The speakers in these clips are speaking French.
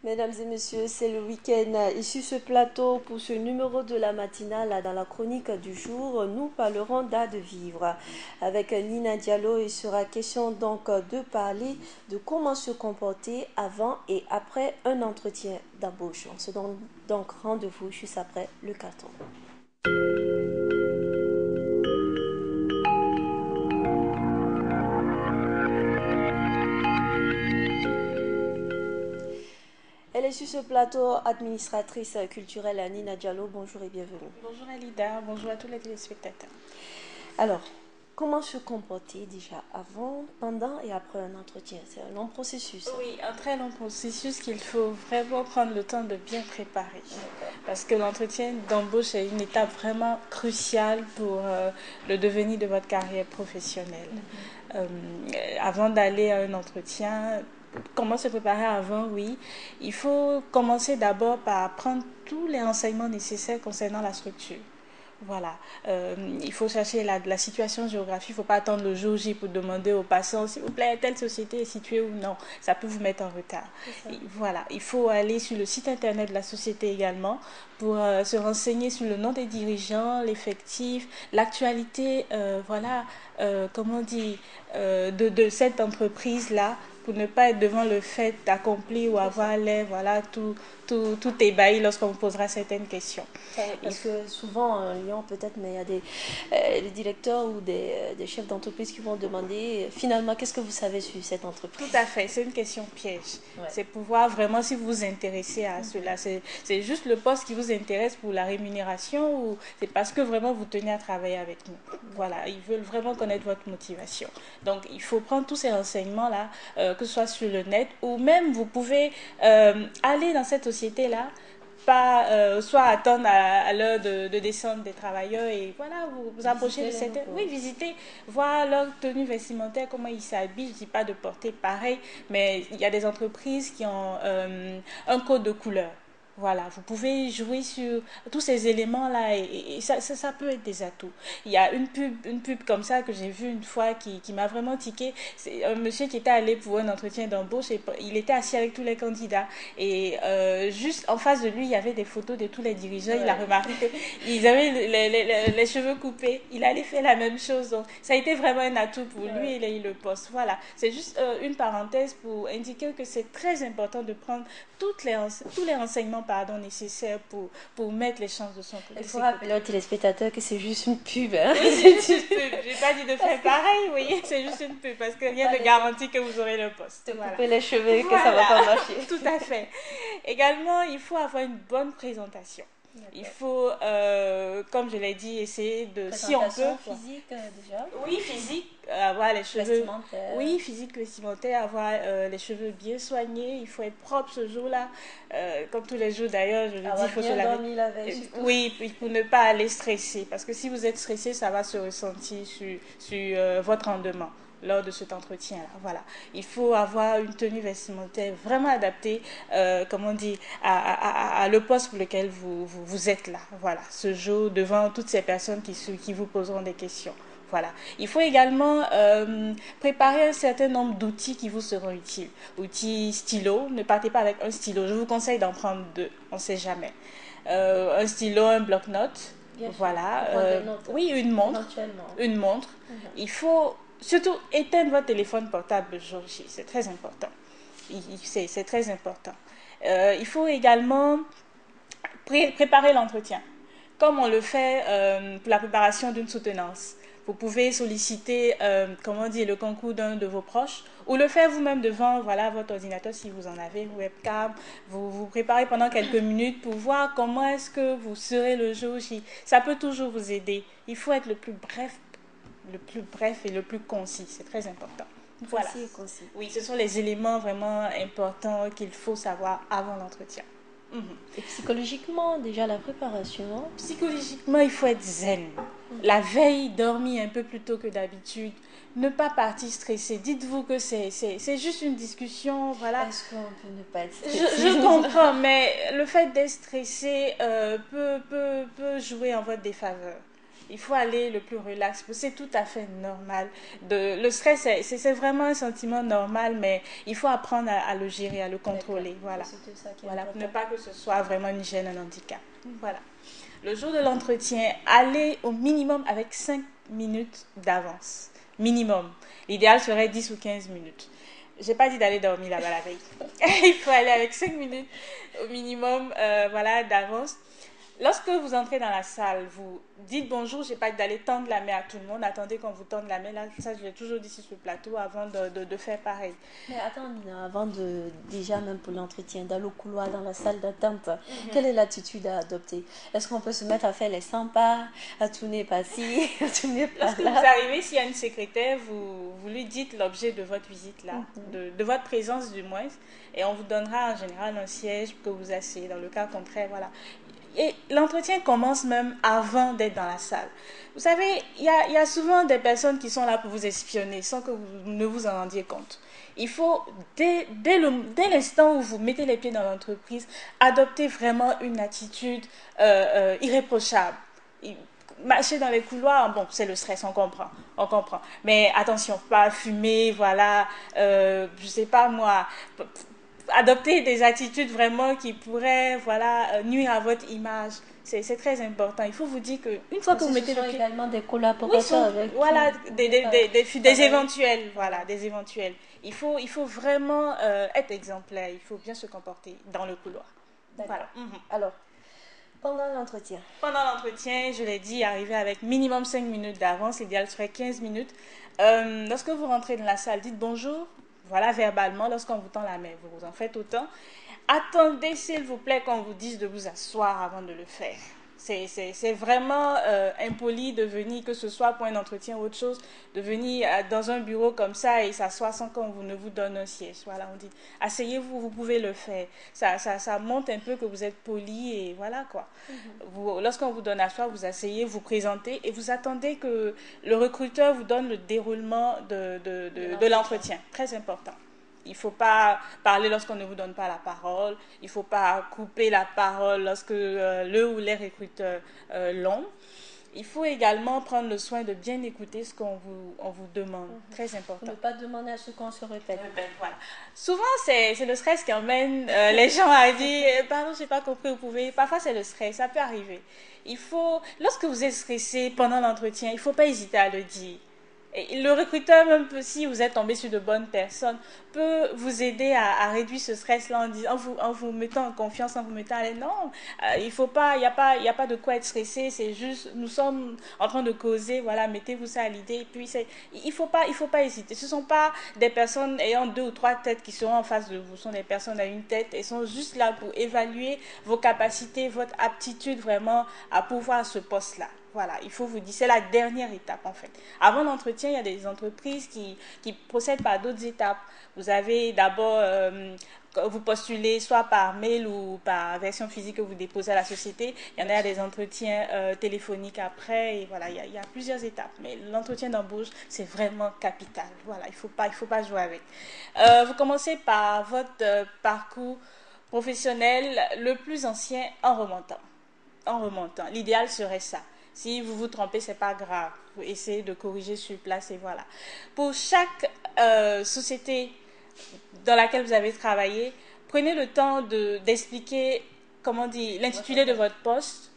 Mesdames et messieurs, c'est le week-end. Ici ce plateau pour ce numéro de la matinale dans la chronique du jour, nous parlerons d'art de vivre. Avec Nina Diallo, il sera question donc de parler de comment se comporter avant et après un entretien d'embauche. On se donne donc rendez-vous juste après le carton. Elle est sur ce plateau, administratrice culturelle Nina Diallo. Bonjour et bienvenue. Bonjour Alida, bonjour à tous les téléspectateurs. Alors, comment se comporter déjà avant, pendant et après un entretien? C'est un long processus. Oui, un très long processus qu'il faut vraiment prendre le temps de bien préparer. Parce que l'entretien d'embauche est une étape vraiment cruciale pour le devenir de votre carrière professionnelle. Avant d'aller à un entretien, comment se préparer avant? Oui, il faut commencer d'abord par prendre tous les renseignements nécessaires concernant la structure. Voilà, il faut chercher la situation géographique. Il ne faut pas attendre le jour J pour demander aux patients, s'il vous plaît, telle société est située ou non. Ça peut vous mettre en retard. Et voilà, il faut aller sur le site internet de la société également pour se renseigner sur le nom des dirigeants, l'effectif, l'actualité, voilà, comment on dit, de cette entreprise-là pour ne pas être devant le fait accompli ou avoir l'air, voilà, tout ébahi lorsqu'on vous posera certaines questions. Parce que souvent, en Lyon peut-être, mais il y a des directeurs ou des chefs d'entreprise qui vont demander finalement qu'est-ce que vous savez sur cette entreprise. Tout à fait, c'est une question piège. Ouais. C'est pouvoir vraiment, si vous vous intéressez à cela, c'est juste le poste qui vous intéresse pour la rémunération ou c'est parce que vraiment vous tenez à travailler avec nous. Voilà, ils veulent vraiment connaître votre motivation. Donc, il faut prendre tous ces renseignements-là, que ce soit sur le net ou même vous pouvez aller dans cette société-là, pas soit attendre à l'heure de descente des travailleurs et voilà, vous approchez de cette... Oui, visiter, voir leur tenue vestimentaire, comment ils s'habillent. Je ne dis pas de porter pareil, mais il y a des entreprises qui ont un code de couleur. Voilà, vous pouvez jouer sur tous ces éléments-là et ça peut être des atouts. Il y a une pub comme ça que j'ai vue une fois qui m'a vraiment tiqué. C'est un monsieur qui était allé pour un entretien d'embauche et il était assis avec tous les candidats. Et juste en face de lui, il y avait des photos de tous les dirigeants. Ouais. Il a remarqué qu'ils avaient les cheveux coupés. Il allait faire la même chose. Donc, ça a été vraiment un atout pour lui et il a eu le poste. Voilà, c'est juste une parenthèse pour indiquer que c'est très important de prendre tous les renseignements nécessaires pour mettre les chances de son côté. Il faut rappeler aux téléspectateurs que c'est juste une pub. Hein? Oui, c'est juste une pub. Je n'ai pas dit de faire pareil, oui. C'est juste une pub parce que rien ne garantit que vous aurez le poste. Te couper les cheveux et que ça ne va pas marcher. Tout à fait. Également, il faut avoir une bonne présentation. Il faut, comme je l'ai dit, essayer de, si on peut, physique déjà. Oui, physique, avoir les cheveux. Oui, physique, vestimentaire, avoir les cheveux bien soignés. Il faut être propre ce jour-là, comme tous les jours d'ailleurs. Je le dis, il faut se laver. La veille, oui, pour ne pas aller stresser, parce que si vous êtes stressé, ça va se ressentir sur votre rendement lors de cet entretien-là. Voilà. Il faut avoir une tenue vestimentaire vraiment adaptée, comme on dit, à le poste pour lequel vous êtes là. Voilà, ce jour, devant toutes ces personnes qui vous poseront des questions. Voilà. Il faut également préparer un certain nombre d'outils qui vous seront utiles. Outils stylo, ne partez pas avec un stylo. Je vous conseille d'en prendre deux, on ne sait jamais. Un stylo, un bloc-notes. Voilà. Oui, une montre. Une montre. Il faut surtout éteindre votre téléphone portable le jour J. C'est très important. C'est très important. Il faut également préparer l'entretien. Comme on le fait pour la préparation d'une soutenance. Vous pouvez solliciter, le concours d'un de vos proches ou le faire vous-même devant votre ordinateur si vous en avez, webcam. Vous vous préparez pendant quelques minutes pour voir comment est-ce que vous serez le jour J. Ça peut toujours vous aider. Il faut être le plus bref et le plus concis. C'est très important. Voilà. Concis. Oui, ce sont les éléments vraiment importants qu'il faut savoir avant l'entretien. Et psychologiquement, déjà la préparation. Psychologiquement, il faut être zen. La veille, dormir un peu plus tôt que d'habitude. Ne pas partir stressé. Dites-vous que c'est juste une discussion. Voilà. Est-ce qu'on peut ne pas être stressé? Je comprends, mais le fait d'être stressé peut jouer en votre défaveur. Il faut aller le plus relax. C'est tout à fait normal. Le stress, c'est vraiment un sentiment normal, mais il faut apprendre à le gérer, à le contrôler. Voilà. Voilà, pour ne pas que ce soit vraiment une gêne, un handicap. Voilà. Le jour de l'entretien, allez au minimum avec 5 minutes d'avance. Minimum. L'idéal serait 10 ou 15 minutes. J'ai pas dit d'aller dormir là-bas la veille. Il faut aller avec 5 minutes au minimum voilà, d'avance. Lorsque vous entrez dans la salle, vous dites bonjour, j'ai pas dit d'aller tendre la main à tout le monde, attendez qu'on vous tende la main, là, ça je l'ai toujours dit sur ce plateau avant de faire pareil. Mais attends Nina, avant déjà même pour l'entretien, dans le couloir, dans la salle d'attente, quelle est l'attitude à adopter? Est-ce qu'on peut se mettre à faire les 100 pas, à tourner par-ci, à tourner par-là? Lorsque vous arrivez, s'il y a une secrétaire, vous lui dites l'objet de votre visite là, de votre présence du moins, et on vous donnera en général un siège pour que vous asseyez. Dans le cas contraire, voilà. Et l'entretien commence même avant d'être dans la salle. Vous savez, il y a souvent des personnes qui sont là pour vous espionner sans que vous ne vous en rendiez compte. Il faut, dès l'instant où vous mettez les pieds dans l'entreprise, adopter vraiment une attitude irréprochable. Marcher dans les couloirs, bon, c'est le stress, on comprend. Mais attention, pas fumer, voilà, je sais pas moi, adopter des attitudes vraiment qui pourraient voilà, nuire à votre image. C'est très important. Il faut vous dire qu'une fois que vous mettez le pied... également des collaborateurs avec voilà, des éventuels. Voilà, des éventuels. Il faut vraiment être exemplaire. Il faut bien se comporter dans le couloir. Voilà. Alors, pendant l'entretien, je l'ai dit, arrivez avec minimum 5 minutes d'avance. L'idéal serait 15 minutes. Lorsque vous rentrez dans la salle, dites bonjour. Voilà, verbalement, lorsqu'on vous tend la main, vous en faites autant. Attendez, s'il vous plaît, qu'on vous dise de vous asseoir avant de le faire. C'est vraiment impoli de venir, que ce soit pour un entretien ou autre chose, de venir dans un bureau comme ça et s'asseoir sans qu'on ne vous donne un siège. Voilà, on dit, asseyez-vous, vous pouvez le faire. Ça montre un peu que vous êtes poli et voilà quoi. Lorsqu'on vous donne à asseoir, vous asseyez, vous présentez et vous attendez que le recruteur vous donne le déroulement de l'entretien. Très important. Il ne faut pas parler lorsqu'on ne vous donne pas la parole. Il ne faut pas couper la parole lorsque le ou les recruteurs l'ont. Il faut également prendre le soin de bien écouter ce qu'on vous demande. Très important. Ne pas demander à ce qu'on se répète. Voilà. Souvent, c'est le stress qui emmène les gens à dire « Pardon, je n'ai pas compris, vous pouvez... » Parfois, c'est le stress, ça peut arriver. Lorsque vous êtes stressé pendant l'entretien, il ne faut pas hésiter à le dire. Et le recruteur, même si vous êtes tombé sur de bonnes personnes, peut vous aider à réduire ce stress-là en vous mettant en confiance, en vous mettant à l'aise. Non, il n'y a pas de quoi être stressé, c'est juste, nous sommes en train de causer, voilà, mettez-vous ça à l'idée. Et puis, il faut pas hésiter. Ce ne sont pas des personnes ayant 2 ou 3 têtes qui seront en face de vous, ce sont des personnes à une tête. Elles sont juste là pour évaluer vos capacités, votre aptitude vraiment à pouvoir ce poste-là. Voilà, il faut vous dire, c'est la dernière étape en fait. Avant l'entretien, il y a des entreprises qui procèdent par d'autres étapes. Vous avez d'abord, vous postulez soit par mail ou par version physique que vous déposez à la société. Il y en a des entretiens téléphoniques après. Et voilà, il y a plusieurs étapes. Mais l'entretien d'embauche, c'est vraiment capital. Voilà, il faut pas jouer avec. Vous commencez par votre parcours professionnel le plus ancien en remontant. L'idéal serait ça. Si vous vous trompez, c'est pas grave. Vous essayez de corriger sur place et voilà. Pour chaque société dans laquelle vous avez travaillé, prenez le temps d'expliquer, l'intitulé de votre poste,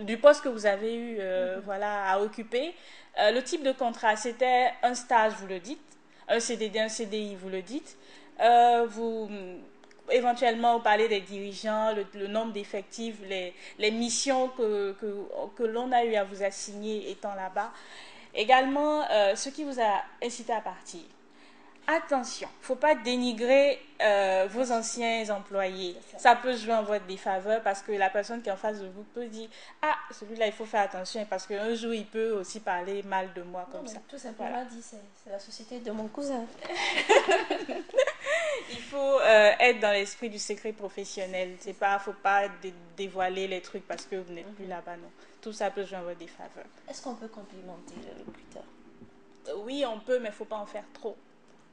du poste que vous avez eu voilà, à occuper. Le type de contrat, c'était un stage, vous le dites. Un CDD, un CDI, vous le dites. Éventuellement, vous parlez des dirigeants, le nombre d'effectifs, les missions que l'on a eu à vous assigner étant là-bas. Également, ce qui vous a incité à partir. Attention, il ne faut pas dénigrer vos anciens employés. Ça peut jouer en votre défaveur parce que la personne qui est en face de vous peut dire « Ah, celui-là, il faut faire attention parce qu'un jour, il peut aussi parler mal de moi comme ça. » Tout simplement voilà. Dit, c'est la société de mon cousin. Il faut être dans l'esprit du secret professionnel. Il ne faut pas dévoiler les trucs parce que vous n'êtes plus là-bas, non. Tout ça peut jouer en votre défaveur. Est-ce qu'on peut complimenter le recruteur? Oui, on peut, mais il ne faut pas en faire trop.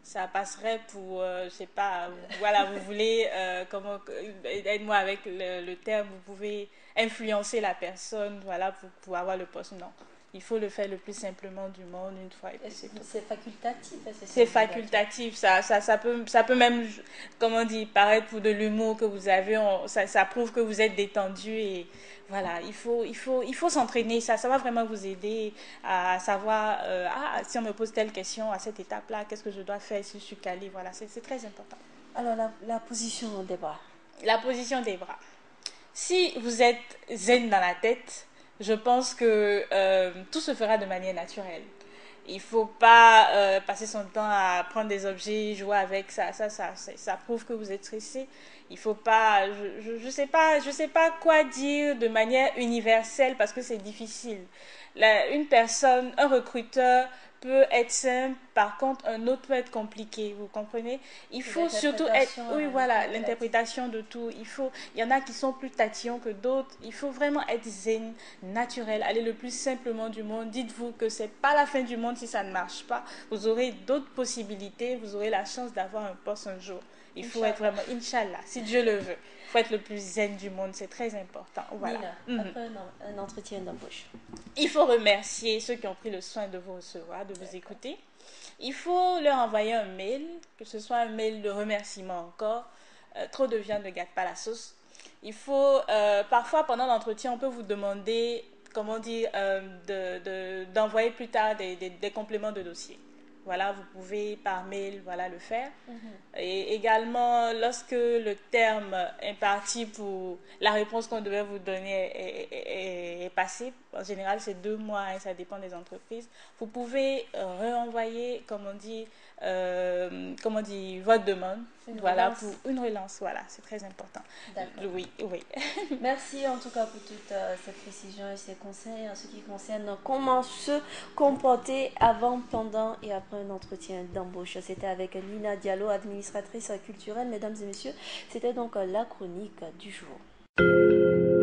Ça passerait pour, je sais pas, voilà, vous voulez, aide-moi avec le terme, vous pouvez influencer la personne, voilà, pour avoir le poste. Non, Il faut le faire le plus simplement du monde une fois et puis c'est tout. C'est facultatif, C'est facultatif, ça peut même, comment dire, paraître pour de l'humour que vous avez, ça prouve que vous êtes détendu et voilà, il faut s'entraîner, ça va vraiment vous aider à savoir, si on me pose telle question à cette étape-là, qu'est-ce que je dois faire si je suis calée, voilà, c'est très important. Alors, la position des bras. La position des bras. Si vous êtes zen dans la tête, je pense que tout se fera de manière naturelle. Il ne faut pas passer son temps à prendre des objets, jouer avec ça prouve que vous êtes stressé. Il faut pas, je sais pas quoi dire de manière universelle parce que c'est difficile. Une personne, un recruteur peut être simple, par contre un autre peut être compliqué, vous comprenez? Il faut surtout être, oui voilà, l'interprétation de tout. Il y en a qui sont plus tatillons que d'autres. Il faut vraiment être zen, naturel, aller le plus simplement du monde. Dites-vous que c'est pas la fin du monde si ça ne marche pas. Vous aurez d'autres possibilités, vous aurez la chance d'avoir un poste un jour. Il faut être vraiment, Inch'Allah, si Dieu le veut. Il faut être le plus zen du monde, c'est très important. Voilà. Nina, après un entretien d'embauche. Il faut remercier ceux qui ont pris le soin de vous recevoir, de vous écouter. Il faut leur envoyer un mail, que ce soit un mail de remerciement encore. Trop de viande ne gâte pas la sauce. Il faut, parfois pendant l'entretien, on peut vous demander, comment dire, d'envoyer plus tard des compléments de dossier. Voilà, vous pouvez par mail, voilà, le faire. Et également, lorsque le terme imparti pour la réponse qu'on devait vous donner est passé, en général c'est 2 mois, et ça dépend des entreprises, vous pouvez renvoyer, comment dire, votre demande, voilà, pour une relance, voilà, c'est très important. D'accord. Oui, oui. Merci en tout cas pour toutes ces précisions et ces conseils en ce qui concerne comment se comporter avant, pendant et après un entretien d'embauche. C'était avec Nina Diallo, administratrice culturelle. Mesdames et messieurs, c'était donc la chronique du jour.